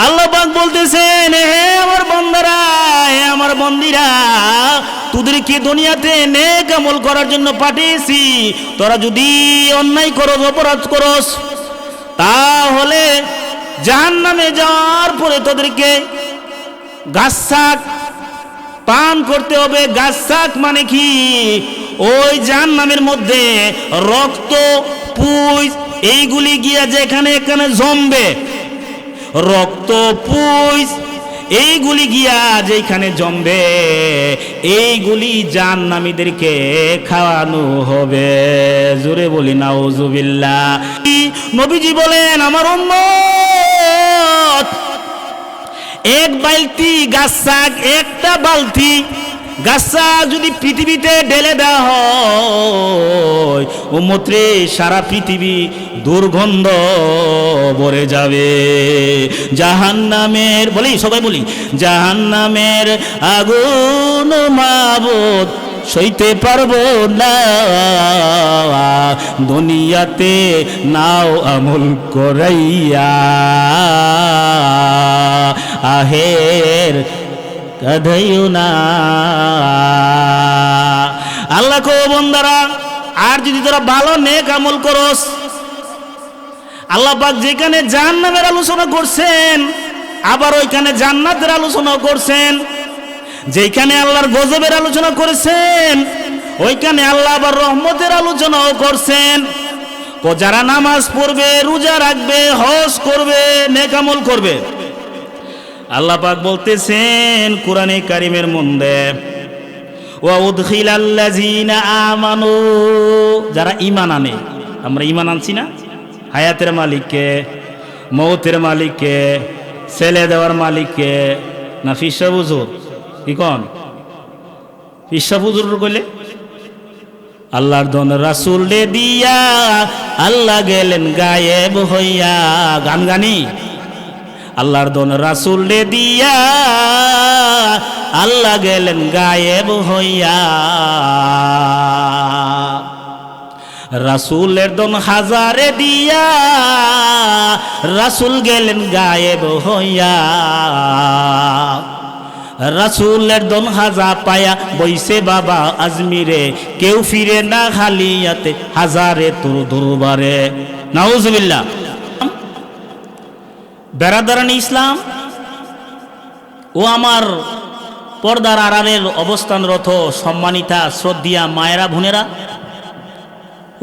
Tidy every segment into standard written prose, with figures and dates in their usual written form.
আল্লাহ পাক বলতেছেন, হে আমার বান্দারা, হে আমার বন্দিরা, তোদেরকে দুনিয়াতে নেক আমল করার জন্য পাঠিয়েছি। তোরা যদি অন্যায় করস, অপরাধ করস, তাহলে জাহান্নামে যাওয়ার পরে তোদেরকে গাছাক পান করতে হবে। গাছাক মানে কি? ওই জাহান্নামের মধ্যে রক্ত, পুঁজ এইগুলি গিয়া যেখানে এখানে জমবে, রক্ত, পুঁজ এইগুলি গিয়া যেখানে জমবে, এইগুলি জাহান্নামীদেরকে খাওয়ানো হবে। জোরে বলি নাউজুবিল্লাহ। নবীজি বলেন, আমার উম্মত এক বালতি গাছাক, একটা বালতি গাছাক যদি পৃথিবীতে ঢেলে দেওয়া হয়, উম্মত রে, সারা পৃথিবী দুর্গন্ধ ভরে যাবে। জাহান্নামের, বলি সবাই বলি, জাহান্নামের আগুন মাবুদ সইতে পারবো না, দুনিয়াতে নাও আমল করাইয়া আহের কাঁদাইও না। আল্লাহ কো, বান্দারা, আর যদি তোরা ভালো নেক আমল করস, আল্লাহ পাক যেখানে জাহান্নামের আলোচনা করছেন, আবার ওইখানে জান্নাতের আলোচনা করছেন। যেখানে আল্লাহর গজবের আলোচনা করেছেন, ওইখানে আল্লাহ আবার রহমতের আলোচনাও করছেন। যারা নামাজ পড়বে, রোজা রাখবে, হজ করবে, নেক আমল করবে, আল্লাহ পাক বলতেছেন কোরআনে কারিমের মধ্যে, ওয়া উদখিলাল্লাযীনা আমানু, যারা ঈমান আনে। আমরা ঈমান আনছি না? হায়াতের মালিককে, মৌতের মালিককে, ছেলে দেওয়ার মালিককে, না ফিসা হুজুর? কি কন ফিসা হুজুর কইলে? আল্লাহর দন রাসূল রে দিয়া আল্লাহ গেলেন গায়েব হইয়া। গান গানি, আল্লাহর দন রাসূল রে দিয়া আল্লাহ গেলেন গায়েব হইয়া। রাসূলের দন হাজারে দিয়া রাসূল গেলেন গায়েব হইয়া। রাসূলের দন হাজা পায়া বইছে বাবা আজমিরে, কেউ ফিরে না খালিয়াতে হাজারে তোর দরবারে। নাউজুবিল্লাহ। বেরাদারান ইসলাম ও আমার পর্দার আড়ালের অবস্থানরত সম্মানিতা শ্রদ্ধিয়া মায়েরা, বোনেরা,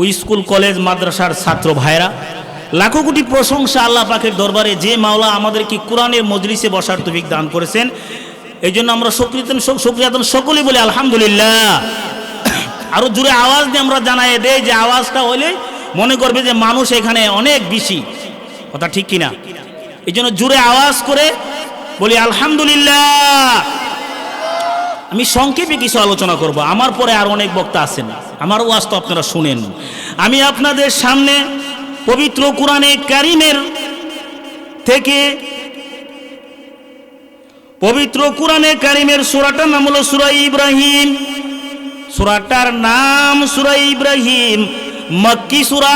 ওই স্কুল কলেজ মাদ্রাসার ছাত্র ভাইরা, লাখো কোটি প্রশংসা আল্লাহ পাকের দরবারে, যে মাওলা আমাদেরকে কোরআনের মজলিসে বসার তৌফিক দান করেছেন। এই জন্য আমরা শুকরিয়াতন সকলেই বলি আলহামদুলিল্লাহ। আরো জোরে আওয়াজ দিয়ে আমরা জানাই দেই, যে আওয়াজটা হইলে মনে করবে যে মানুষ এখানে অনেক বেশি। কথা ঠিক কিনা? এই জন্য জোরে আওয়াজ করে বলি আলহামদুলিল্লাহ। আমি সংক্ষেপে কিছু আলোচনা করব, আমার পরে আর অনেক বক্তা আছেন, আমার ওয়াজ তো আপনারা শুনেন। আমি আপনাদের সামনে পবিত্র কোরআনে কারিমের থেকে, পবিত্র কোরআনে কারিমের সূরাটার নাম হলো সূরা ইব্রাহিম। সূরাটার নাম সূরা ইব্রাহিম, মক্কি সূরা।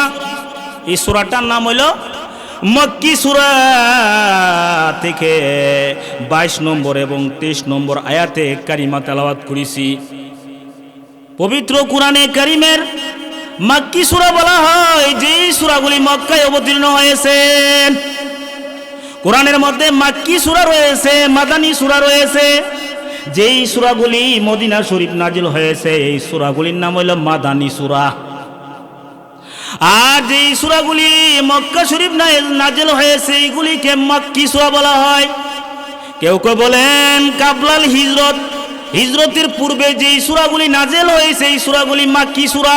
এই সূরাটার নাম হলো মক্কি সূরা। থেকে 22 নম্বর এবং 23 নম্বর আয়াতে কারিমা তেলাওয়াত করেছি। পবিত্র কোরআনে কারিমের মক্কি সূরা বলা হয় যে সূরাগুলি মক্কায় অবতীর্ণ হয়েছে। কোরআনের মধ্যে মক্কি সূরা রয়েছে, মাদানী সূরা রয়েছে। যেই সূরাগুলি মদিনা শরীফ নাজিল হয়েছে, এই সূরাগুলির নাম হলো মাদানী সূরা। আর যেই সূরাগুলি মক্কা শরীফ নাজিল হয়েছে, এইগুলিকে মক্কি সূরা বলা হয়। কেউ কেউ বলেন কাবলাল হিজরত, হিজরতের পূর্বে যেই সূরাগুলি নাজিল হয়েছে, এই সূরাগুলি মক্কি সূরা।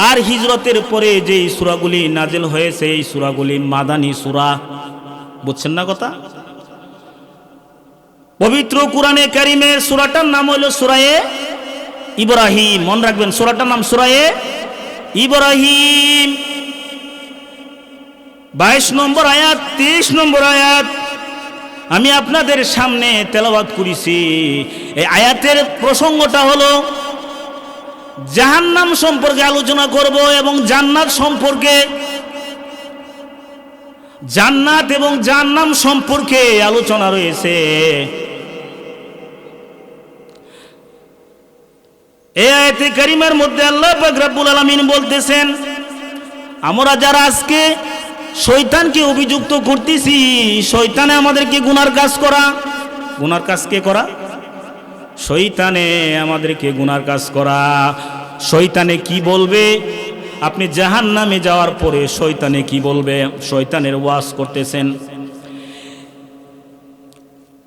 আর হিজরতের পরে যেই সূরাগুলি নাজিল হয়েছে, এই সূরাগুলি মাদানী সূরা। বুঝছেন না কথা? পবিত্র কোরআনে কারিমের সূরাটার নাম হলো সূরায়ে ইব্রাহিম। মনে রাখবেন, সূরাটার নাম সূরায়ে ইব্রাহিম। 22 নম্বর আয়াত, 23 নম্বর আয়াত আমি আপনাদের সামনে তেলাওয়াত করেছি। এই আয়াতের প্রসঙ্গটা হলো জাহান্নাম সম্পর্কে আলোচনা করব এবং জান্নাত সম্পর্কে জান্নাত এবং জাহান্নাম সম্পর্কে আলোচনা রয়েছে। এই আয়াতে কারিমার মধ্যে আল্লাহ পাক রব্বুল আলামিন বলতেছেন, আমরা যারা আজকে শয়তানকে অভিযুক্ত করতেছি, শয়তানে আমাদেরকে গুনার কাজ করা, গুনার কাজ কে করা? শয়তানে আমাদেরকে গুনার কাজ করা। শয়তানে কি বলবে? আপনি জাহান্নামে যাওয়ার পরে শয়তানে কি বলবে? শয়তানের ওয়াজ করতেছেন।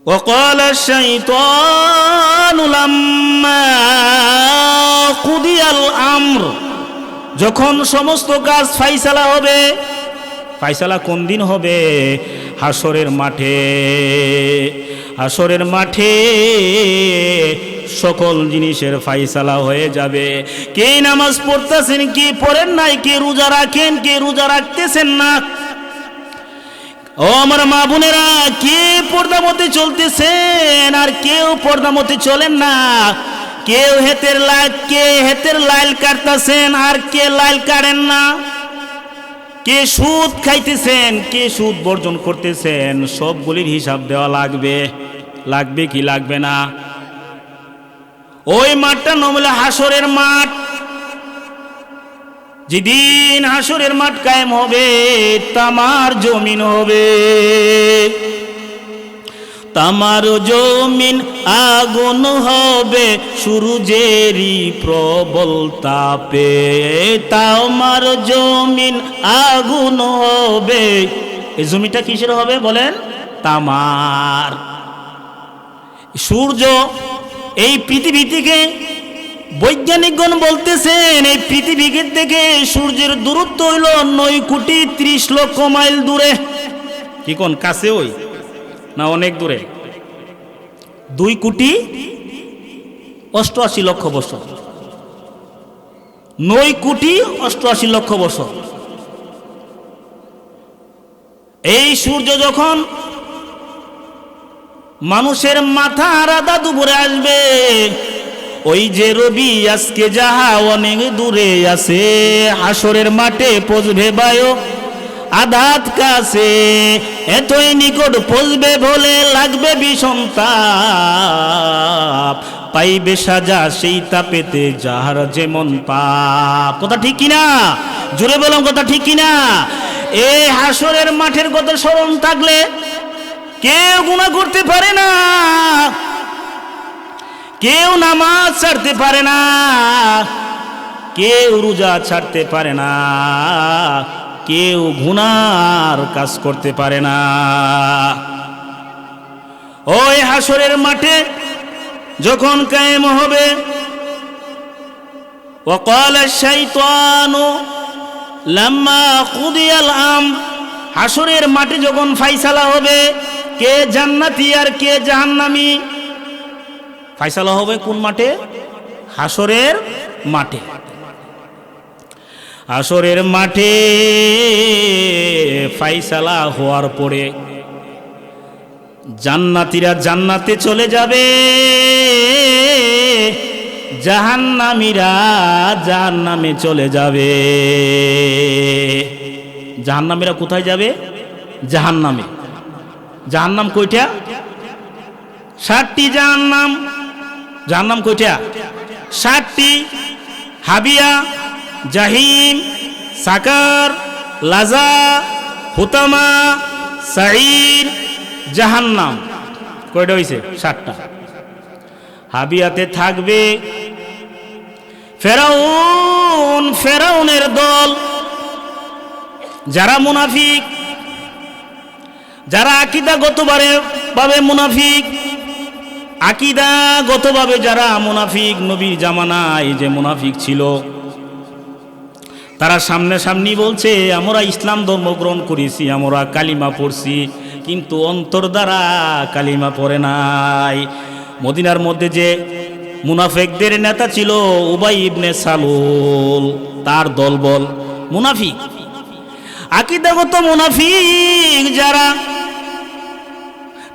وقال الشيطان لما قضي الأمر, যখন সমস্ত কাজ ফাইসালা হবে, ফাইসালা কোন দিন হবে? হাসরের মাঠে। হাসরের মাঠে সকল জিনিসের ফাইসালা হয়ে যাবে। কে নামাজ পড়তেছেন, কে পড়েন নাই, কে রোজা রাখেন, কে রোজা রাখতেছেন না, ও আমার মা বোনেরা, কে পর্দা মতে চলতেছেন আর কেউ পর্দা মতে চলেন না, কেউ হেতের লাইল কাটতেছেন আর কে লাইল কাটেন না, কে সুদ খাইতেছেন, কে সুদ বর্জন করতেছেন, সবগুলির হিসাব দেওয়া লাগবে। লাগবে কি লাগবে না? ওই মাঠটা নমলে হাসরের মাঠ। যেদিন হাসরের মাঠ কায়েম হবে, তামার জমিন হবে, তামার জমিন আগুন হবে সূর্যেরই প্রবল তাপে, তামার জমিন আগুন হবে। এই জমিটা কিসের হবে বলেন? তামার। সূর্য এই পৃথিবী থেকে, বৈজ্ঞানিকগণ বলতেছেন, এই পৃথিবী থেকে সূর্যের দূরত্ব হইল 9,30,00,000 মাইল দূরে। কি কোন কাছে ওই না অনেক দূরে? 2,88,00,000 বছর। 9,88,00,000 বছর। এই সূর্য যখন মানুষের মাথা আলাদা দুপুরে আসবে, ওই যে রবি আজকে যাহা অনেক দূরে আছে, হাসরের মাঠে পৌঁছবে বায়ু আধাত কাছে, এতই নিকট পৌঁছবে বলে লাগবে ভীষণ তাপ, পাইবে সাজা সেই তাপেতে যাহার যেমন পাপ। কথা ঠিক কিনা? জোরে বললাম, কথা ঠিক কিনা? এই হাসরের মাঠের কথা স্মরণ থাকলে কেউ গুনাহ করতে পারে না, কেউ নামাজ ছাড়তে পারে না, কেউ রোজা ছাড়তে পারে না, কেউ গুনার কাজ করতে পারে না। ওই হাসরের মাঠে যখন কায়েম হবে, وقال الشيطان لما قضي الأمر, হাসরের মাঠে যখন ফাইসালা হবে কে জান্নাতি আর কে জাহান্নামী, ফাইসালা হবে কোন মাঠে? হাসরের মাঠে। হাসরের মাঠে ফাইসালা হওয়ার পরে জান্নাতীরা জান্নাতে চলে যাবে, জাহান্নামীরা জাহান্নামে চলে যাবে। জাহান্নামীরা কোথায় যাবে? জাহান্নামে। জাহান্নাম কয়টা? 7টি জাহান্নাম। জাহান্নাম কয়টা? 7টি। হাবিয়া, জাহিম, সাকার, লাজা, হুতামা, সাঈর, জাহান্নাম। কয়টা হইছে? 7টা। হাবিয়াতে থাকবে ফেরাউন, ফেরাউনের দল, যারা মুনাফিক, যারা আকীদাগতভাবে মুনাফিক, আকীদাগতভাবে যারা মুনাফিক, নবীর জামানায় যে মুনাফিক ছিল, তারা সামনাসামনি বলছে আমরা ইসলাম ধর্ম গ্রহণ করেছি, আমরা কালিমা পড়ছি, কিন্তু অন্তর দ্বারা কালিমা পড়ে নাই। মদিনার মধ্যে যে মুনাফিকদের নেতা ছিল উবাই ইবনে সালুল, তার দলবল মুনাফিক, আকীদাগত মুনাফিক যারা,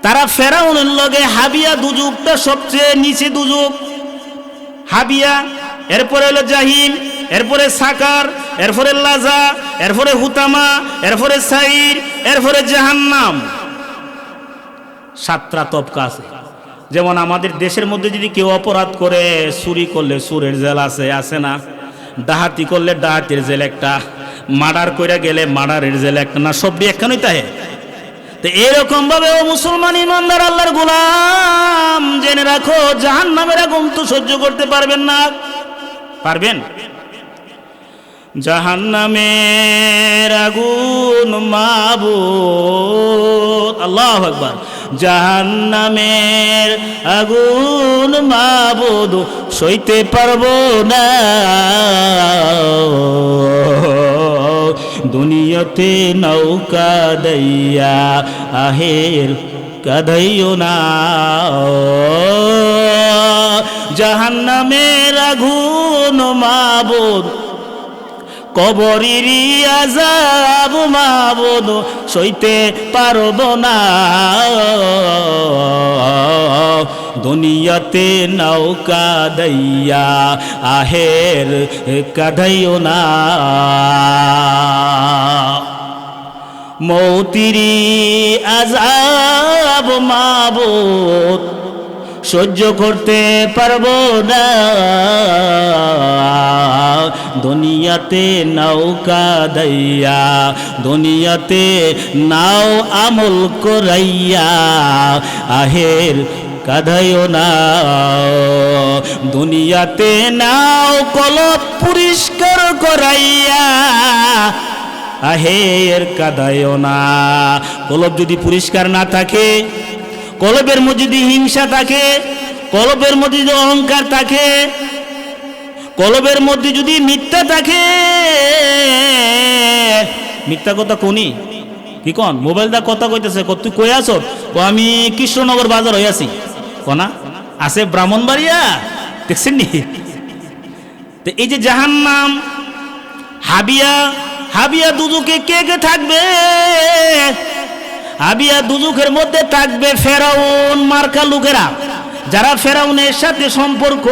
তারা ফেরাউনের লগে হাবিয়া দুজুকটা সবচেয়ে নিচে দুজুক, হাবিয়া, এরপরে হলো জাহিম, এরপরে সাকার, এরপরে লাজা, এরপরে হুতামা, এরপরে সাইর, এরপরে জাহান্নাম। 7টা তবকা আছে। যেমন আমাদের দেশের মধ্যে যদি কেউ অপরাধ করে, চুরি করলে চুরের জেল আছে, আছে না? ডাহাতি করলে ডাহাতির জেল একটা, মার্ডার করে গেলে মার্ডারের জেল একটা, না? সবই একখানই তাহে। তো এরকম ভাবে ও মুসলমান ইমানদার আল্লাহর গোলাম, জেনে রাখো জাহান্নামের আগুন তো সহ্য করতে পারবেন না। পারবেন? জাহান্নামের আগুন মাবুদ, আল্লাহু আকবার, জাহান্নামের আগুন মাবুদ সইতে পারবো না, দুনিয়াতে নৌকা দইয়া আহের কাঁদাইও না, জাহান্নামের আগুন মাবুদ কবরেরই আযাব মাবুদ সইতে পারব না, দুনিয়াতে নৌকা দইয়া আহের কাঁদাইও না, মৌতিরি আযাব মাবুদ সহ্য করতে পারবো না, দুনিয়াতে নৌকা দইয়া, দুনিয়াতে নাও আমল করাইয়া আহের কাঁদাইও না, দুনিয়াতে নাও কলব পরিষ্কার করাইয়া আহের কাঁদাইও না। কলব যদি পরিষ্কার না থাকে, কলবের মধ্যে যদি হিংসা থাকে, কলবের মধ্যে যদি অহংকার থাকে, কলবের মধ্যে যদি মিথ্যা থাকে, মিথ্যা কথা কোনি কি কন? মোবাইল দা কথা কইতেছে, তুই কই আছ? আমি কৃষ্ণনগর বাজার হয়ে আছি, কনা আছে ব্রাহ্মণবাড়িয়া, দেখছেন নি? তো এই যে জাহান্নাম, হাবিয়া, হাবিয়া দুজকে কে কে থাকবে? হাবিয়া দুজকের মধ্যে থাকবে ফেরাউন মার্কা লোকেরা, যারা ফেরাউনের সাথে সম্পর্ক।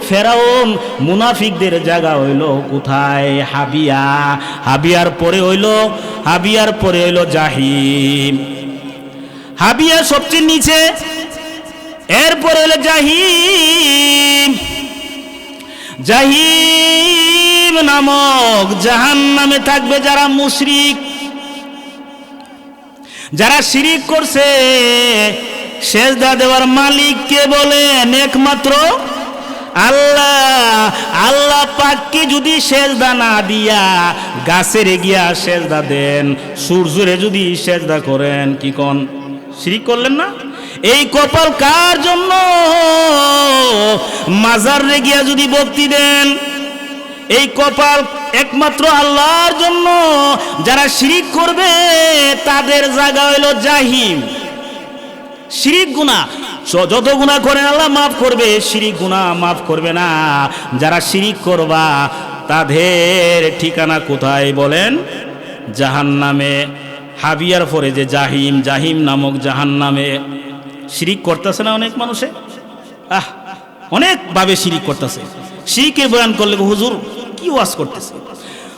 ফেরাউন মুনাফিকদের জায়গা হইল কোথায়? হাবিয়া। হাবিয়ার পরে হইল জাহিম। হাবিয়া সবচেয়ে নিচে, এরপরে হইল জাহিম। জাহিম নামক জাহান্নামে থাকবে যারা মুশরিক, যারা শিরিক করছে। সেজদা দেওয়ার মালিক কে বলেন? একমাত্র আল্লাহ। আল্লাহ পাককে যদি সেজদা না দিয়া গাছের গিয়া সেজদা দেন, সূর্যরে যদি সেজদা করেন, কি কোন? শিরিক করলেন না? এই কপাল কার জন্য? মাজারে গিয়া যদি ভক্তি দেন, এই কপাল একমাত্র আল্লাহর জন্য। যারা শিরিক করবে তাদের জায়গা হইল জাহিম। শিরিক গুনাহ যত গুনাহ করেন আল্লাহ মাফ করবে, শিরিক গুনাহ মাফ করবে না। যারা শিরিক করবা তাদের ঠিকানা কোথায় বলেন? জাহান্নামে। হাবিয়ার পরে যে জাহিম, জাহিম নামক জাহান্নামে। শিরিক করতেছে না অনেক মানুষে? অনেক ভাবে শিরিক করতেছে। শিরিকের বয়ান করলে হুজুর কি ওয়াজ করতেছে?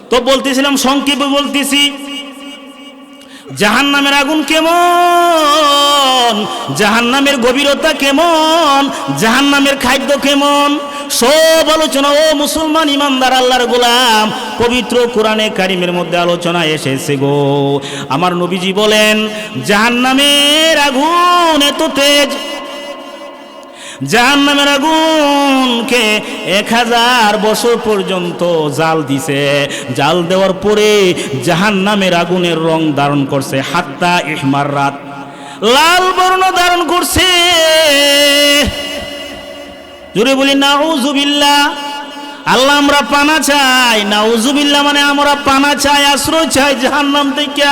তো বলতেছিলাম, সংক্ষেপে বলতেছি, জাহান্নামের আগুন কেমন, জাহান্নামের গভীরতা কেমন, জাহান্নামের খাদ্য কেমন, সব আলোচনা ও মুসলমান ইমানদার আল্লাহর গোলাম পবিত্র কোরআনে কারিমের মধ্যে আলোচনা এসেছে গো। আমার নবীজি বলেন, জাহান্নামের আগুন এত তেজ, জাহান্নামের আগুনকে 1000 বছর পর্যন্ত জাল দিছে। জাল দেওয়ার পরে জাহান্নামের আগুনের রং ধারণ করছে, হাত্তা ইহমাররাত, লাল বর্ণ ধারণ করছে। জোরে বলি নাউজুবিল্লাহ। আল্লাহ আমরা পানা চাই, নাউজুবিল্লাহ মানে আমরা পানা চাই, আশ্রয় চাই জাহান্নাম থেকে।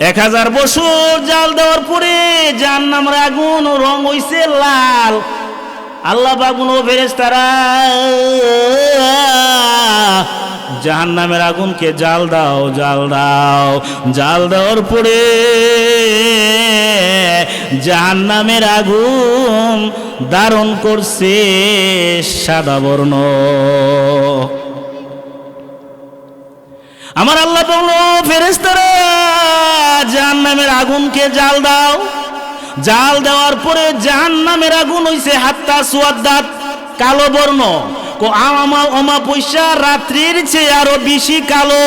1000 বছর জাল দেওয়ার পরে জাহান্নামের আগুন রং হইছে লাল। আল্লাহ বাগুন ও ফেরেশতারা জাহান্নামের আগুনকে জাল দাও, জাল দাও। জাল দেওয়ার পরে জাহান্নামের আগুন ধারণ করছে সাদা বর্ণ। আমার আল্লাহ বলল, ফেরেশতারা জাহান্নামের আগুনকে জাল দাও। জাল দেওয়ার পরে জাহান্নামের আগুন হইছে হাত্তা সুয়াদ্দাত, কালো বর্ণ, অমা পয়সা রাত্রির চেয়ে আরো বেশি কালো।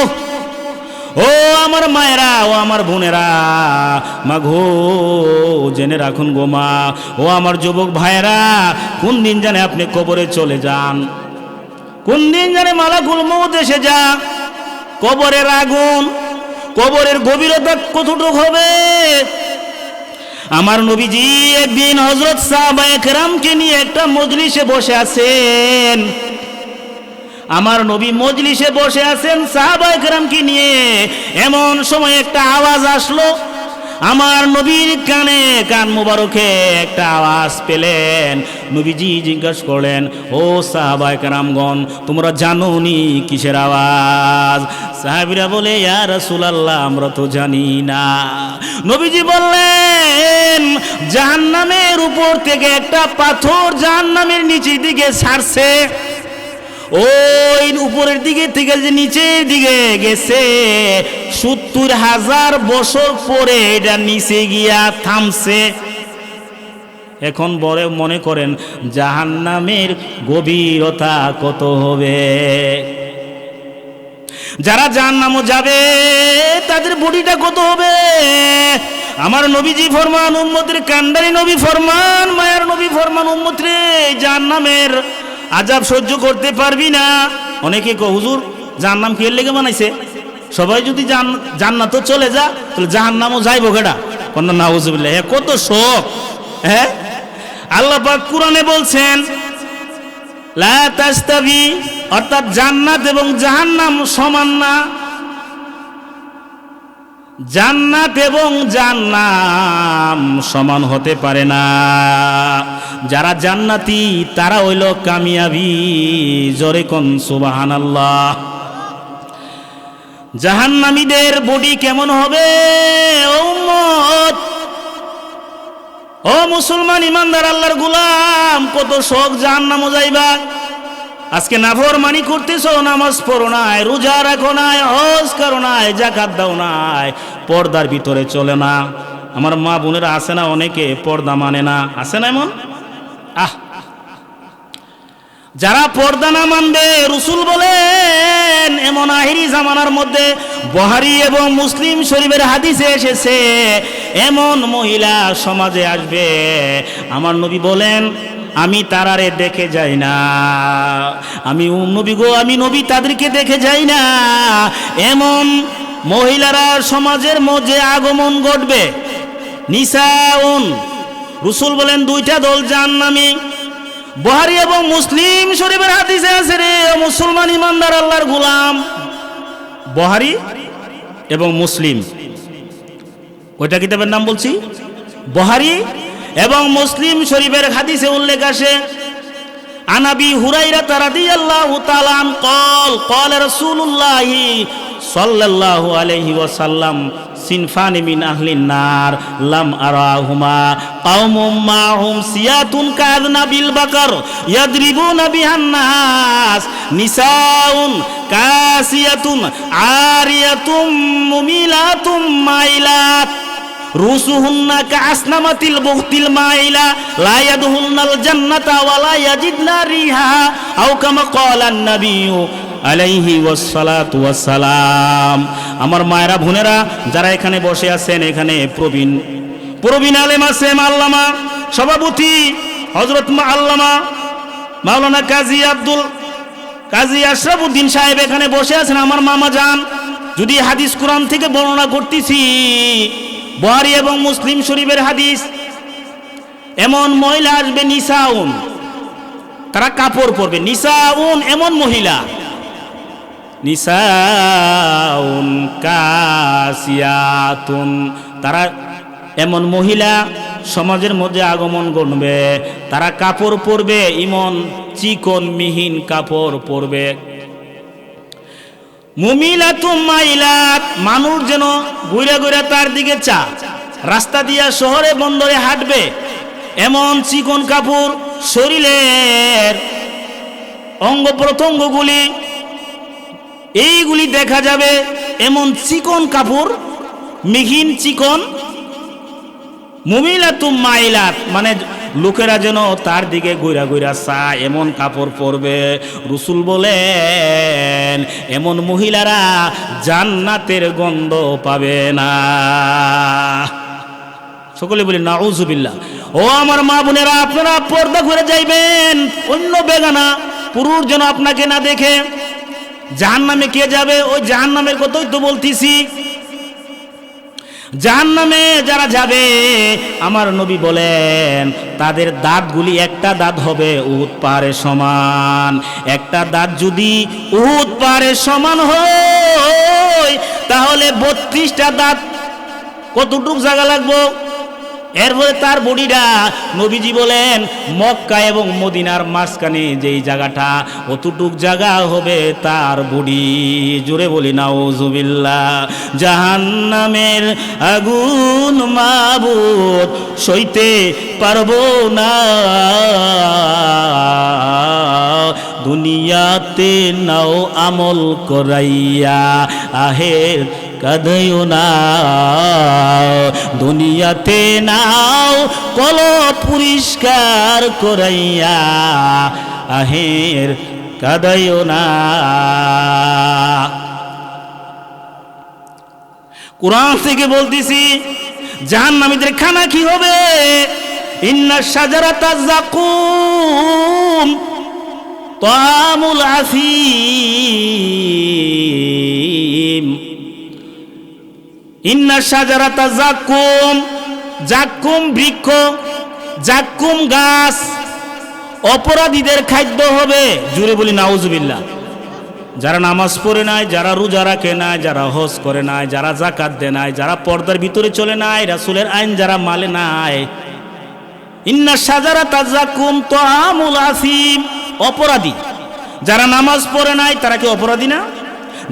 ও আমার মায়েরা, ও আমার বোনেরা, মা ঘো জেনে রাখুন গো মা, ও আমার যুবক ভাইয়েরা, কোন দিন জানে আপনি কবরে চলে যান, কোন দিন জানে মালাকুল মউত এসে যা। কবরের আগুন, কবরের গভীরতা কতটুকু হবে। আমার নবীজি একদিন হযরত সাহাবায়ে কেরামকে নিয়ে একটা মজলিসে বসে আছেন। আমার নবী মজলিসে বসে আছেন সাহাবায়ে কেরামকে নিয়ে, এমন সময় একটা আওয়াজ আসলো। আমার নবীর কানে, কান মুবারকে একটা আওয়াজ পেলেন। নবীজি জিজ্ঞাসা করলেন, ও সাহাবায়ে কেরামগণ, তোমরা জানো নি কিসের আওয়াজ? সাহাবীরা বলে, ইয়া রাসূলুল্লাহ, আমরা তো জানি না। নবীজি বললেন, জাহান্নামের উপর থেকে একটা পাথর জাহান্নামের নিচের দিকে ছাড়ছে। ওই উপরের দিকে থেকে যে নিচের দিকে গেছে, ৭০,০০০ বছর পরে এটা নিচে গিয়া থামছে। এখন বড় মনে করেন জাহান্নামের গভীরতা কত হবে। যারা জাহান্নামে যাবে তাদের বডিটা কত হবে। আমার নবীজি ফরমান, উম্মতের কান্ডারি নবী ফরমান, মায়ার নবী ফরমান, উম্মত রে, জাহান্নামের আযাব সহ্য করতে পারবি না। অনেকে কয়, হুজুর জাহান্নাম কি এর লেগে বানাইছে? সবাই যদি জান্নাত চলে যা, তাহলে জাহান্নামও যাইবো কেডা? কোন নাউজুবিল্লাহ, কত শোক। হ্যাঁ, আল্লাহ পাক কুরআনে বলছেন, লা তাস্তাবি, অর্থাৎ জান্নাত এবং জাহান্নাম সমান না। জান্নাত এবং জাহান্নাম সমান হতে পারে না। যারা জান্নাতি তারা হইল কামিয়াবি। জোরে কোন সুবহানাল্লাহ। জাহান্নামীদের বডি কেমন হবে? ও উম্মত, ও মুসলমান ইমানদার আল্লাহর গোলাম, কত শোক জাহান্নামে যাইবা। আজকে নাফরমানি করতেছো, নামাজ পড়ো নাই, রোজা রাখো নাই, হজ করো নাই, যাকাত দাও নাই, পর্দার ভিতরে চলে না। আমার মা বোনেরা আছে না, অনেকে পর্দা মানে না, আছে না এমন? যারা পর্দা না মানবে, রাসূল বলেন এমন আখিরি জামানার মধ্যে, বুখারী এবং মুসলিম শরীফের হাদিসে এসেছে, এমন মহিলা সমাজে আসবে, আমার নবী বলেন আমি তারারে দেখে যাই না, আমি নবী গো, আমি নবী তাদেরকে দেখে যাই না। এমন মহিলারা সমাজের মধ্যে আগমন ঘটবে। নিসাউন, রাসূল বলেন দুইটা দল জাহান্নামী। বুখারী এবং মুসলিম শরীফের হাদিসে আছে রে মুসলমান ইমানদার আল্লাহর গোলাম, বুখারী এবং মুসলিম, ওইটা কিতাবের নাম বলছি, বুখারী এবং মুসলিম শরীফের হাদিসে উল্লেখ আছে, আনাবি হুরায়রা রাদিয়াল্লাহু তাআলা আন قال قال رسول الله সাল্লাল্লাহু আলাইহি ওয়াসাল্লাম, সিনফানি মিন আহলিন নার লাম আরাহুমা কাওমুম মাহুম সিয়াতুন কাযনাবিল বাকার ইয়াদরিবুনা বিহান নাস, নিসাউন কাসিয়াতুন আরিয়াতুম মুমিলাতুম মাইলাত, রুসুহুন্না কাসনামাতিল বুখতিল মাইলা, লা ইয়াদখুলনাল জান্নাতা ওয়া লা ইয়াজিদনা রিহা, আও কামা ক্বালান নাবিয়্যু আলাইহি ওয়াসসালাতু ওয়াসসালাম। আমার মায়েরা বোনেরা যারা এখানে বসে আছেন, এখানে প্রবীণ আলেম আছেন, আল্লামা সভাপতি হযরত আল্লামা মাওলানা কাজী আশরাফুদ্দিন সাহেব এখানে বসে আছেন। আমার মামা যান, যদি হাদিস কোরআন থেকে বর্ণনা করতেছি, বুখারী এবং মুসলিম শরীফের হাদিস, এমন মহিলা আসবে নিসাউন, তারা কাপড় পরবে। নিসাউন এমন মহিলা, নিসাউন কাসিয়াতুন, তারা এমন মহিলা সমাজের মধ্যে আগমন করবে, তারা কাপড় পরবে, ইমন চিকন মিহিন কাপড় পরবে। মুমিলাতুম মাইলাত, মানুষ যেন ঘুরে ঘুরে তার দিকে চা, রাস্তা দিয়া শহরে বন্দরে হাঁটবে, এমন চিকন কাপড়, শরীরের অঙ্গ প্রত্যঙ্গগুলি এইগুলি দেখা যাবে। এমন চিকন কাপড়, মিহিন চিকন, মুমিলাতুম মাইলাত, মানে লোকেরা যেন তার দিকে ঘুরা ঘুরা চায় এমন কাপড় পরবে। রাসূল বলেন এমন মহিলারা জান্নাতের গন্ধ পাবে না। সকলে বলি নাউজুবিল্লাহ। ও আমার মা বোনেরা, আপনারা পর্দা করে যাইবেন, অন্য বেগানা পুরুষ যেন আপনাকে না দেখে। জাহান্নামে কে যাবে? ওই জাহান্নামের কথাই তো বলতেছি। জাহান্নামে যারা যাবে আমার নবী বলেন তাদের দাঁতগুলি, একটা দাঁত হবে উহুদ পাহাড়ের সমান। একটা দাঁত যদি উহুদ পাহাড়ের সমান হয় তাহলে 32টা দাঁত কতটুক জায়গা লাগবো? এরপরে তার বডিটা, নবীজি বলেন মক্কা এবং মদিনার মাঝখানে যেই জায়গাটা, অতটুক জায়গা হবে তার বডি। জোরে বলি নাউজুবিল্লাহ। জাহান্নামের আগুন মাবুদ সইতে পারবো না, দুনিয়াতে নাও আমল করাইয়া আহের কাঁদিও না, দুনিয়াতে নাও কলব পরিষ্কার করাইয়া আহের কাঁদিও না। কুরআন থেকে বলতেছি জাহান্নামীদের খানা কি হবে? ইন্না শাজারাতা যাকুম তাআমুল আসিম। ইন্না শাজারাতা যাকুম, যাকুম বৃক্ষ, যাকুম গাছ অপরাধীদের খাদ্য হবে। জুড়ে বলি নাউজুবিল্লাহ। যারা নামাজ পড়ে নাই, যারা রোজা রাখে নাই, যারা হজ করে নাই, যারা যাকাত দেয় নাই, যারা পর্দার ভিতরে চলে নাই, রাসূলের আইন যারা মানে নাই, ইন্না শাজারাতা যাকুম তাআমুল আসিম, অপরাধী। যারা নামাজ পড়ে নাই তারা কি অপরাধী না?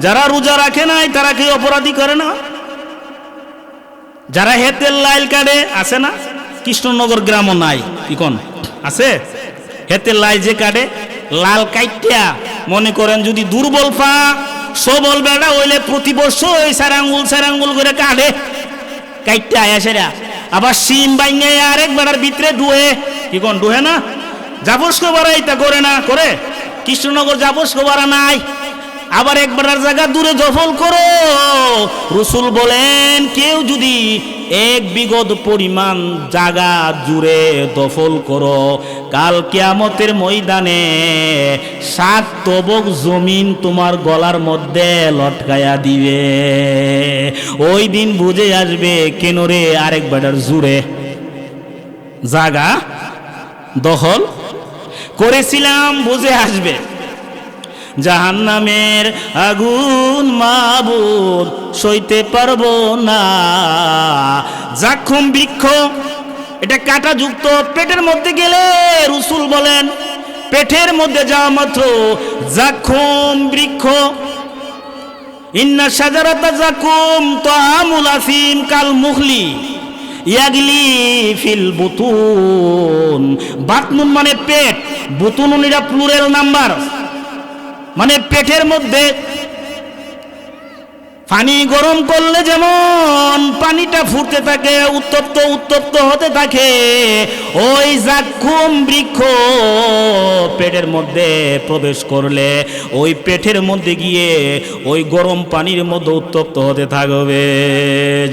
যারা রোজা রাখে নাই তারা কি অপরাধী করে না? যারা হেতের লাইল কাটে আছে না? কৃষ্ণনগর গ্রামও নাই, কি কোন আছে? হেতের লাইল যে কাটে, লাল কাইটিয়া মনে করেন যদি দুর্বল পা সবল বেড়া হইলে প্রতি বছর ওই সারাঙ্গুল করে কাটে কাইটিয়া আয়াসেরা। আবার সিম বাইঙ্গে আরেক বেড়ার ভিতরে ডুহে, কি কোন ডুহে না? জাবস্কো বাড়া এটা করে না করে? কৃষ্ণনগর জাবস্কো বাড়া নাই। আবার এক বেড়ার জায়গা দূরে দফল করো। রাসূল বলেন কেউ যদি 1 বিঘত পরিমাণ জায়গা জুড়ে দফল করো, কাল কিয়ামতের ময়দানে 7 তবক জমিন তোমার গলার মধ্যে লটকায়া দিবে। ওই দিন বুঝে আসবে কেন রে আরেক বেড়ার জুড়ে জায়গা দখল করেছিলাম, বুঝে আসবে। জাহান্নামের আগুন মাবুদ সইতে পারবো না। যাকুম বৃক্ষ, এটা কাঁটাযুক্ত, পেটের মধ্যে গেলে রাসূল বলেন পেটের মধ্যে যাওয়া মাত্র যাকুম বৃক্ষ। ইন্না শাজারাতা যাকুম তাআমুল আসিম কাল মুখলি ইয়াগলি ফিল বুতুন। বাতনুন মানে পেট, বুতুনুন এটা প্লুরাল নাম্বার, মানে পেটের মধ্যে পানি গরম করলে যেমন পানিটা ফুটতে থাকে, উত্তপ্ত হতে থাকে, ওই যাকুম বৃক্ষ পেটের মধ্যে প্রবেশ করলে ওই পেটের মধ্যে গিয়ে ওই গরম পানির মধ্যে উত্তপ্ত হতে থাকবে।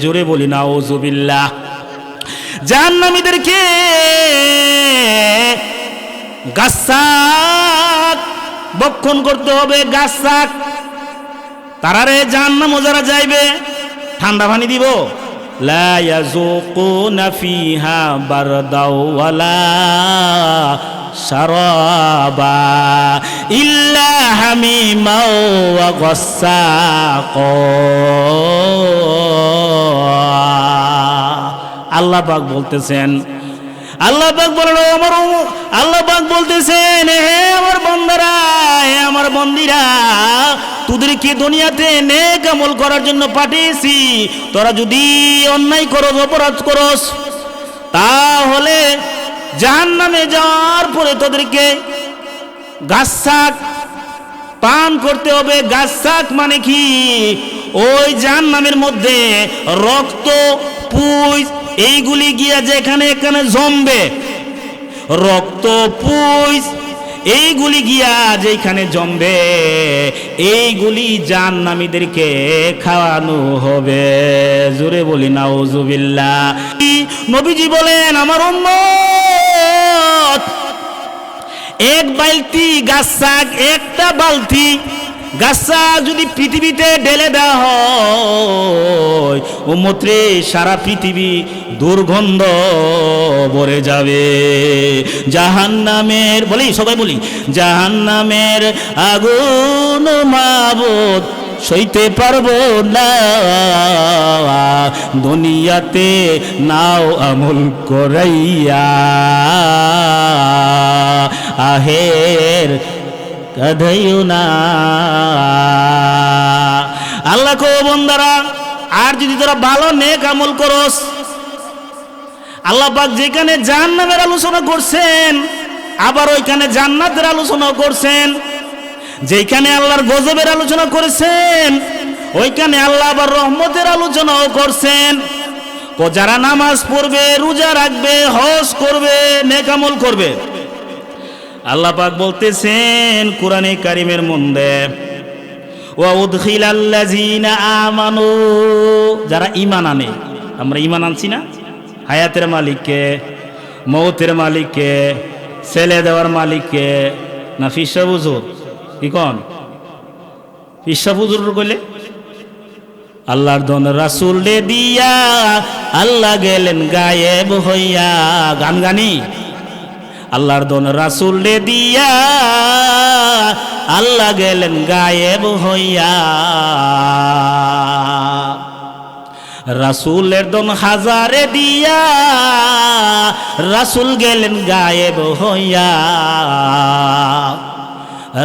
জোরে বলি নাউজুবিল্লাহ। জাহান্নামীদেরকে গাছাক বক্ষণ করতে হবে, গাছাক। তারারে জাহান্নামে যারা যাইবে ঠান্ডা পানি দিব, লা ইয়াযুকুনা ফিহা বারদাও ওয়ালা শারাবা ইল্লা হামিমাও ওয়া গাসসাকা। আল্লাহ পাক বলতেছেন, আল্লাহ পাক বলেন আল্লাহ পাক বলতেছেন হে আমার বান্দারা, হে আমার বন্দিরা, তোদেরকে দুনিয়াতে নেক আমল করার জন্য পাঠিয়েছি। তোরা যদি অন্যায় করস, অপরাধ করস, তাহলে জাহান্নামে যাওয়ার পরে তোদেরকে গাছাক পান করতে হবে। গাছাক মানে কি? ওই জাহান্নামের মধ্যে রক্ত, পুঁজ এইগুলি গিয়া যেখানে এখানে জমবে, রক্ত, পুঁজ এইগুলি গিয়া যেখানে জমবে, এইগুলি জাহান্নামীদেরকে খাওয়ানো হবে। জোরে বলি নাউজুবিল্লাহ। নবীজি বলেন, আমার উম্মত এক বালতি গাছাক, একটা বালতি গাছাক যদি পৃথিবীতে ঢেলে দেওয়া হয়, উম্মত রে সারা পৃথিবী দুর্গন্ধ ভরে যাবে। জাহান্নামের, বলি সবাই বলি, জাহান্নামের আগুন মাবুদ সইতে পারবো না, দুনিয়াতে নাও আমল করাইয়া, আহের কাঁদাইও না। আল্লাহ কো বন্দারা, আর যদি তোরা ভালো নেক আমল করস, আল্লাহ পাক যেখানে জাহান্নামের আলোচনা করছেন, আবার ওইখানে জান্নাতের আলোচনা করছেন। যেখানে আল্লাহর গজবের আলোচনা করেছেন, ওইখানে আল্লাহ আবার রহমতের আলোচনাও করছেন। যারা নামাজ পড়বে, রোজা রাখবে, হজ করবে, নেক আমল করবে, আল্লাহ পাক বলতেছেন কোরআনে কারিমের মধ্যে, ওয়া উদখিলাল্লাযীনা আমানু, যারা ঈমান আনে। আমরা ঈমান আনছি না? হায়াতের মালিককে, মৌতের মালিককে, ছেলে দেওয়ার মালিককে, না ফিসা হুজুর? কি কন ফিসা হুজুর কইলে? আল্লাহর দন রাসূল রে দিয়া আল্লাহ গেলেন গায়েব হইয়া। গান গানি, আল্লাহর দন রাসূল রে দিয়া আল্লাহ গেলেন গায়েব হইয়া। রাসূলের দন হাজারে দিয়া রাসূল গেলেন গায়েব হইয়া।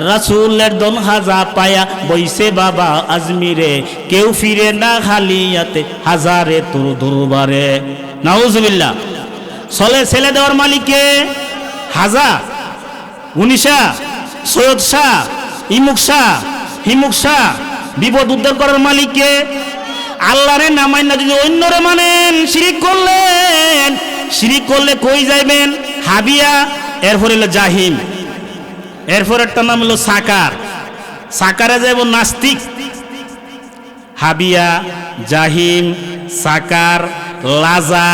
রাসূলের দন হাজা পায়া বইছে বাবা আজমিরে, কেউ ফিরে না খালিয়াতে হাজারে তোর দরবারে। নাউজুবিল্লাহ। চলে ছেলে দেওয়ার মালিককে হাজা, উনিশা, সৈয়দ শাহ, ইমুক শাহ, হিমুক শাহ। বিপদ উদ্ধার করার মালিককে আল্লাহরে নামাই না যদি অন্যরে মানেন, শিরিক করলেন। শিরিক করলে কই যাইবেন? হাবিয়া, এরপর হলো জাহিম, এরপর একটা নাম হলো সাকার। সাকারে যাইব নাস্তিক। হাবিয়া, জাহিম, সাকার, লাজা,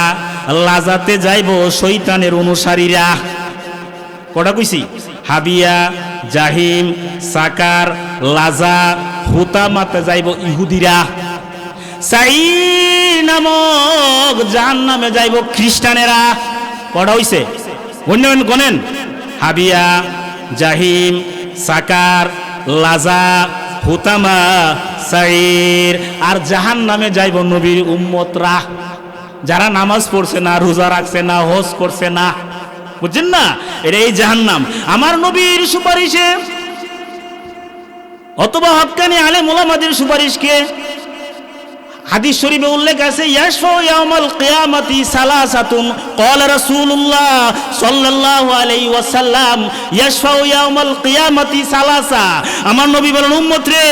লাজাতে যাইব শয়তানের অনুসারীরা। কটা কইছি? হাবিয়া, জাহিম, সাকার, লাজা, হুতামাতে যাইব ইহুদিরা। সাঈর নামক জাহান্নামে যাইব খ্রিস্টানেরা। কটা হইছে? অন্য গনেন? হাবিয়া, জাহিম, সাকার, লাজা, হুতামা, সাঈর। আর জাহান্নামে যাইব নবীর উম্মতরা, যারা নামাজ পড়ছে না, রোজা রাখছে না, হজ করছে না। বুঝছেন না? এটা এই জাহান্নাম। আমার নবীর সুপারিশে অথবা হক্কানি আলেম ওলামাদের সুপারিশকে হাদিস শরীফে উল্লেখ আছে, ইয়াশফাউ ইয়াউমাল কিয়ামাতি সালাসাতুন, ক্বালা রাসূলুল্লাহ সাল্লাল্লাহু আলাইহি ওয়াসাল্লাম, ইয়াশফাউ ইয়াউমাল কিয়ামাতি সালাসা। আমার নবী বলেন, উম্মত রে,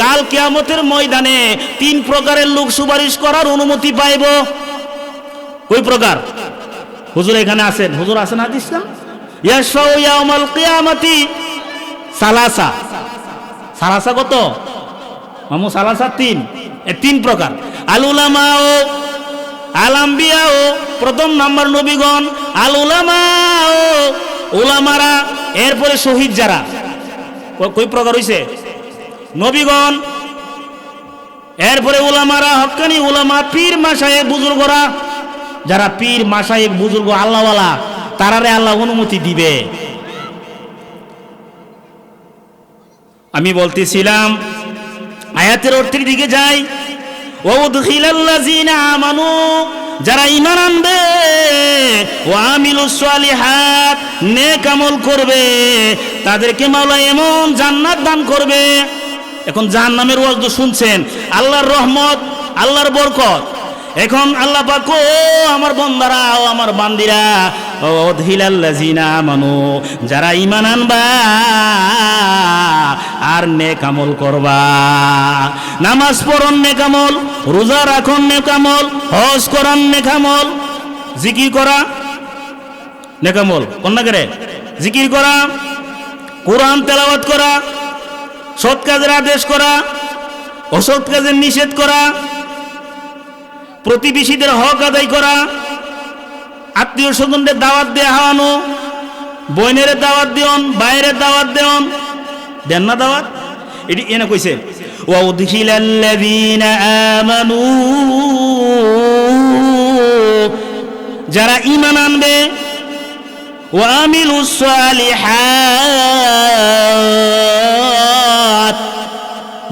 কাল কিয়ামতের ময়দানে তিন প্রকারের লোক সুপারিশ করার অনুমতি পাইব। কই প্রকার? হুজুর এখানে আছেন, হুজুর আছেন হাদিস না? ইয়াশফাউ ইয়াউমাল কিয়ামাতি সালাসা। সালাসা কত মামু? সালাসা তিন। তিন প্রকার। আল উলামাও, আল আম্বিয়াও, প্রথম নাম্বার নবীগণ, আল উলামাও, উলামারা, এরপরে শহীদ যারা। কই প্রকার হইছে? নবীগণ, এরপরে উলামারা, হক্কানি উলামা, পীর মাশায়েখ বুজুর্গরা। যারা পীর মাশায়েখ বুজুর্গ আল্লাহওয়ালা, তারারে আল্লাহ অনুমতি দিবে। আমি বলতেছিলাম আয়াতের অর্থের দিকে যাই। ওয়াউদখিলাল্লাযীনা আমানু, যারা ঈমান আনবে, ওয়া আমিলুস সালিহাত, নেক আমল করবে, তাদেরকে মাওলা এমন জান্নাত দান করবে। এখন জাহান্নামের ওয়াজ তো শুনছেন, আল্লাহর রহমত, আল্লাহর বরকত। এখন আল্লাহ পাক ও আমার বান্দারা ও আমার বান্দিরা ও অদহিলাল্লাযিনা আমানু যারা ঈমান আনবা আর নেক আমল করবা, নামাজ পড়ন নেক আমল, রোজা রাখুন নেক আমল, হজ করান নেক আমল, জিকির করা নেক আমল, কন্যা করে জিকির করা, কোরআন তেলাওয়াত করা, সৎ কাজের আদেশ করা, অসৎ কাজের নিষেধ করা, প্রতিবেশীদের হক আদায় করা, আত্মীয় স্বজনদের দাওয়াত দেয়া খাওয়ানো, বোনের দাওয়াত দিওন, বাইরের দাওয়াত দেওন, দেন না দাওয়াত? এটি এনে কইছে ওয়াউদখিলাল্লাযীনা আমানু যারা ঈমান আনবে, ওয়া আমিলুস সালিহাত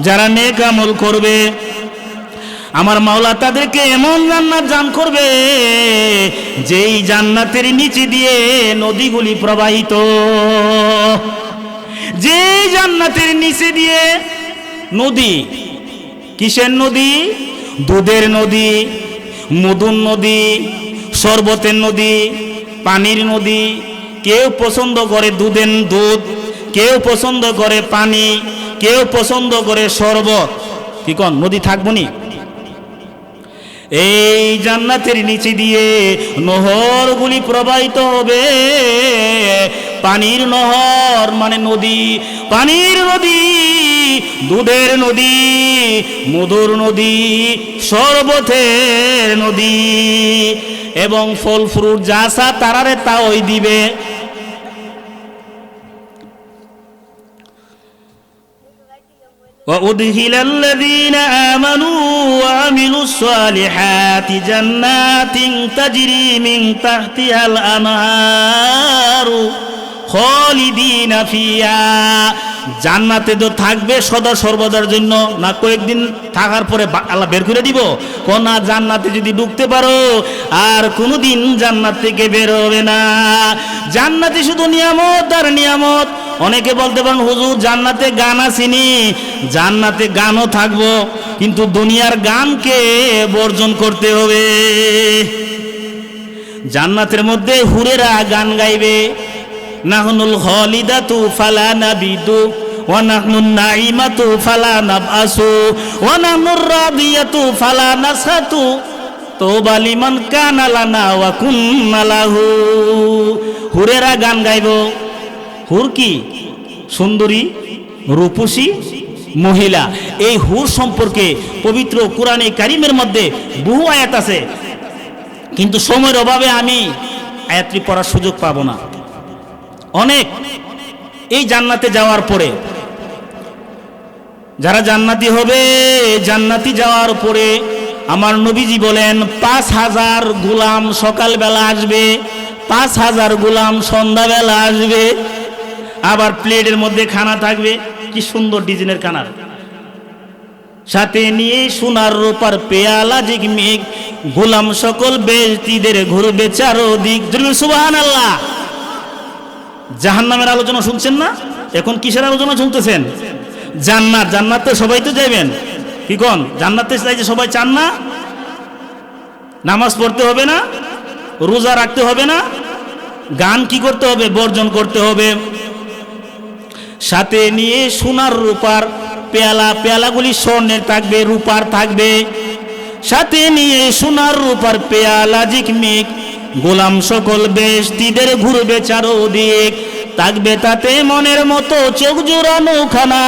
যারা নেক আমল করবে, আমার মাওলা তাদেরকে এমন জান্নাত দান করবে যেই জান্নাতের নিচে দিয়ে নদীগুলি প্রবাহিত, যেই জান্নাতের নিচে দিয়ে নদী, কিসের নদী? দুধের নদী, মধুর নদী, শরবতের নদী, পানির নদী। কেউ পছন্দ করে দুধের দুধ, কেউ পছন্দ করে পানি, কেউ পছন্দ করে শরবত। কি কোন নদী থাকবো নি? এই জান্নাতের নিচে দিয়ে নহরগুলি প্রবাহিত হবে। পানির নহর মানে নদী, পানির নদী, দুধের নদী, মধুর নদী, শরবতের নদী, এবং ফল ফ্রুট যা সা তারারে তা ওই দিবে। وَأُدْخِلَ الَّذِينَ آمَنُوا وَعَمِلُوا الصَّالِحَاتِ جَنَّاتٍ تَجْرِي مِنْ تَحْتِهَا الْأَنْهَارُ خَالِدِينَ فِيهَا। জান্নাতে তো থাকবে সদা সর্বদার জন্য, না কয়েকদিন থাকার পরে আল্লাহ বের করে দিব? কোনা জান্নাতে যদি ঢুকতে পারো আর কোনোদিন জান্নাত থেকে বের হবে না। জান্নাতে শুধু নিয়ামত আর নিয়ামত। অনেকে বলতে পারেন হুজুর জান্নাতে গান আসেনি, জান্নাতে গানও থাকবো, কিন্তু দুনিয়ার গানকে বর্জন করতে হবে। জান্নাতের মধ্যে হুরেরা গান গাইবে, নাহনুল খালিদাতু ফালা নাবিদু ওয়া নাহনুন নাঈমাতু ফালা নাবআসু ওয়া নাহনুর রাদিয়াতু ফালা নাসহাতু তওবা লিমান কানা লানা ওয়া কুন্না লাহু। হুরেরা গান গাইব। হুর কি? সুন্দরী, রূপসী মহিলা। এই হুর সম্পর্কে পবিত্র কোরআনে কারিমের মধ্যে বহু আয়াত আছে, কিন্তু সময়ের অভাবে আমি আয়াতটি পড়ার সুযোগ পাবো না। অনেক এই জান্নাতে যাওয়ার পরে যারা জান্নাতি হবে, জান্নাতি যাওয়ার পরে আমার নবীজি বলেন ৫,০০০ গোলাম সকালবেলা আসবে, ৫,০০০ গোলাম সন্ধ্যাবেলা আসবে। আবার প্লেটের মধ্যে খানা থাকবে, কি সুন্দর ডিজাইনের খানা, সাথে নিয়ে সোনার রূপার পেয়ালা ঝিকমিক, গোলাম সকল বেশতিদের ঘুরবে চারদিক। সুবহানাল্লাহ। জাহান্নামের আলোচনা শুনছেন না? এখন কিসের আলোচনা শুনতেছেন? জান্নাত। জান্নাতে সবাই তো যাইবেন, কি কোন? জান্নাতে চাইছে সবাই চান না? নামাজ পড়তে হবে না, রোজা রাখতে হবে না, গান কি করতে হবে? বর্জন করতে হবে। সাথে নিয়ে সোনার রূপার পেয়ালা, পেয়ালাগুলি স্বর্ণের থাকবে, রূপার থাকবে। সাথে নিয়ে সোনার রূপার পেয়ালা ঝিকমিক, গোলাম সকল বেশতিদের ঘুরবে চারদিক, থাকবে তাতে মনের মতো চোখ জোড়ানো খানা,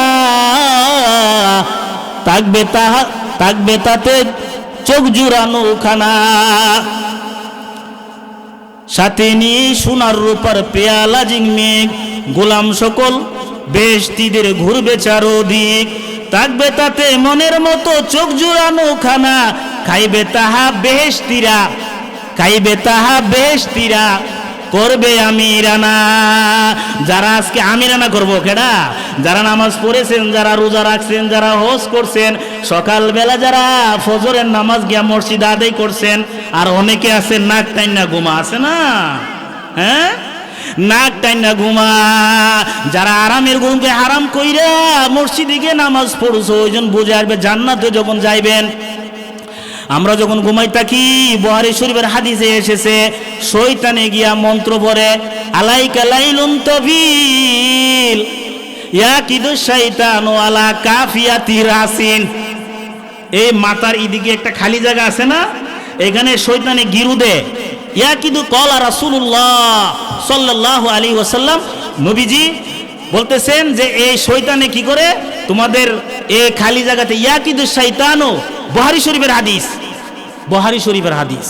থাকবে তাতে চোখ জোড়ানো খানা। সাথে নিয়ে সোনার রূপার পেয়ালা ঝিকমিক, গোলাম সকল বেশতিদের ঘুরবে চারদিক, থাকবে তাতে মনের মতো চোখ জোড়ানো খানা, খাইবে তাহা বেহেশতিরা, খাইবে তাহা বেহেশতিরা, করবে আমিরানা। যারা আজকে আমিরানা করবো কেডা? যারা নামাজ পড়েছেন, যারা রোজা রাখছেন, যারা হজ করছেন, সকালবেলা যারা ফজরের নামাজ গিয়া মসজিদ আদায় করছেন, আর অনেকে আছে নাক টাইনা ঘুমা, আছে না? হ্যাঁ, নাক টাইনা ঘুমা। যারা আরামের ঘুমকে হারাম কইরা মসজিদে গিয়ে নামাজ পড়ছো, ওইজন বুঝে আসবে জান্নাতে যখন যাইবেন আমরা যখন ঘুমাই থাকি, বুখারী শরীফের হাদিসে এসেছে, শয়তানে গিয়া মন্ত্র পড়ে, আলাইকা লাইলুন তাবিল ইয়াকিদু শাইতানু আলা কাফিয়াতি রাসিন। এই মাথার এদিকে একটা খালি জায়গা আছে না, এখানে শয়তানে গিরু দেয়। ইয়াকিদু ক্বালা রাসূলুল্লাহ সাল্লাল্লাহু আলাইহি ওয়াসাল্লাম, নবীজি বলতেছেন যে এই শয়তানে কি করে তোমাদের এই খালি জায়গাতে, ইয়াকিদু শাইতানু, বুখারী শরীফের হাদিস, বুখারী শরীফের হাদিস,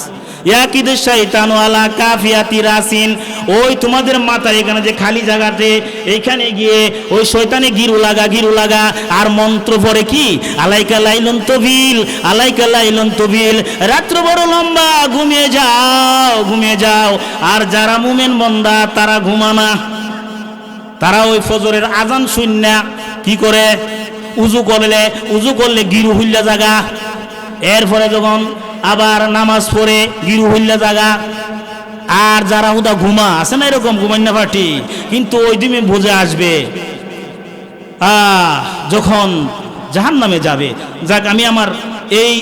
ইয়াকিদু শাইতানু আলা কাফিয়াতি রাসিন, ওই তোমাদের মাথার এখানে যে খালি জায়গাতে, এইখানে গিয়ে ওই শয়তানে গিরু লাগা আর মন্ত্র পড়ে কি, আলাইকা লাইলুন তবিল, আলাইকা লাইলুন তবিল, রাত্র বড় লম্বা, ঘুমিয়ে যাও। আর যারা মুমিন বান্দা তারা ঘুমানা, তারা ওই ফজরের আজান শুননা কি করে, উজু করলে গিরু হুল্লা জাগা, এরপরে যখন আবার নামাজ পড়ে গিরু হুল্লা জাগা। আর যারা হুদা ঘুমা আছে না, এরকম ঘুমান্না পার্টি, কিন্তু ওই দিনে বোঝে আসবে যখন জাহান্নামে যাবে। যাক, আমি আমার এই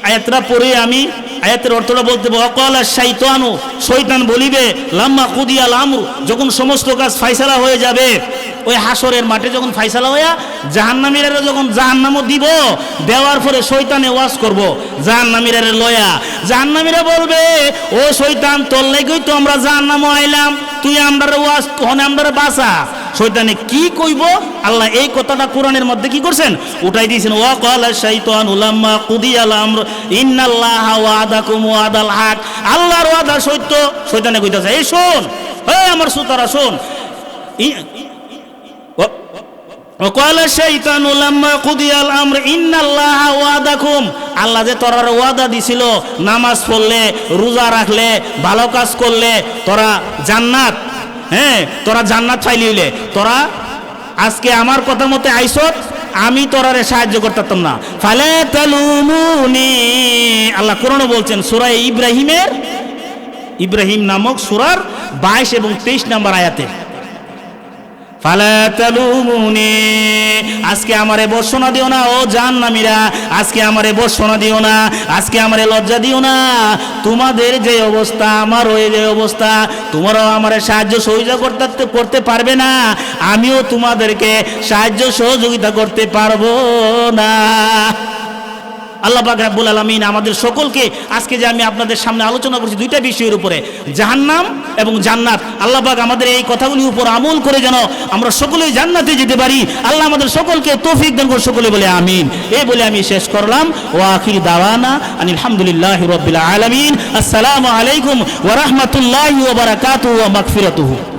আয়াতটা পড়ে আমি আয়াতের অর্থটা বলতে, ওয়াকালা শাইতানু, শয়তান বলিবে, লাম্মা কুদিয়াল আমরু, যখন সমস্ত কাজ ফায়সালা হয়ে যাবে, ওই হাসরের মাঠে যখন ফায়সালা হইয়া জাহান্নামীরা যখন জাহান্নামও দেওয়ার পরে শয়তানে ওয়াজ করব জাহান্নামীরা লয়া, জাহান্নামীরা বলবে, ও শয়তান, তোর লাগেই তো আমরা জাহান্নামও আইলাম, তুই আমরা ওয়াজ হনে আমরা বাঁচা। শয়তানে কি কইব, আল্লাহ এই কথাটা কোরআনের মধ্যে কি করছেন, উঠাই দিয়েছেন, ওয়াকালা শাইতানু লাম্মা কুদিয়াল আমর ইন্নাল্লাহা ওয়াদাকুম ওয়াদাল হক, আল্লাহর ওয়াদা সত্য। শয়তানে কইতাছে, এই শোন, এই আমার সুতারা শোন, ওয়াকালা শাইতানু লাম্মা কুদিয়াল আমর ইন্নাল্লাহা ওয়াদাকুম, আল্লাহ যে তোরা ওয়াদা দিছিল, নামাজ পড়লে, রোজা রাখলে, ভালো কাজ করলে তোরা জান্নাত, তোরা জান্নাত পাইলি হইলে, তোরা আজকে আমার কথা মতে আইছত, আমি তোরারে সাহায্য করতাম না, ফালা তালুমুনি, আল্লাহ কোরআনে বলছেন সূরা ইব্রাহিম নামক সূরার 22 এবং 23 নম্বর আয়াতে, ফালা তালুমুনি, আজকে আমারে বর্ষণা দিও না ও জাহান্নামীরা, আজকে আমারে বর্ষণা দিও না, আজকে আমারে লজ্জা দিও না। তোমাদের যে অবস্থা, আমার ওই যে অবস্থা, তোমরাও আমারে সাহায্য সহযোগিতা করতে পারবে না, আমিও তোমাদেরকে সাহায্য সহযোগিতা করতে পারবো না। আল্লাহ পাক রব্বুল আলামিন আমাদের সকলকে, আজকে যে আমি আপনাদের সামনে আলোচনা করছি দুইটা বিষয়ের উপরে, জাহান্নাম এবং জান্নাত, আল্লাহ পাক আমাদের এই কথাগুলির উপর আমল করে যেন আমরা সকলেই জান্নাতে যেতে পারি। আল্লাহ আমাদের সকলকে তৌফিক দান করে, সকলে বলে আমিন। এই বলে আমি শেষ করলাম। ওয়া আখির দাওয়ানা আনিল হামদুলিল্লাহি রাব্বিল আলামিন। আসসালামু আলাইকুম ওয়া রাহমাতুল্লাহি ওয়া বারাকাতুহু ওয়া মাগফিরাতুহু।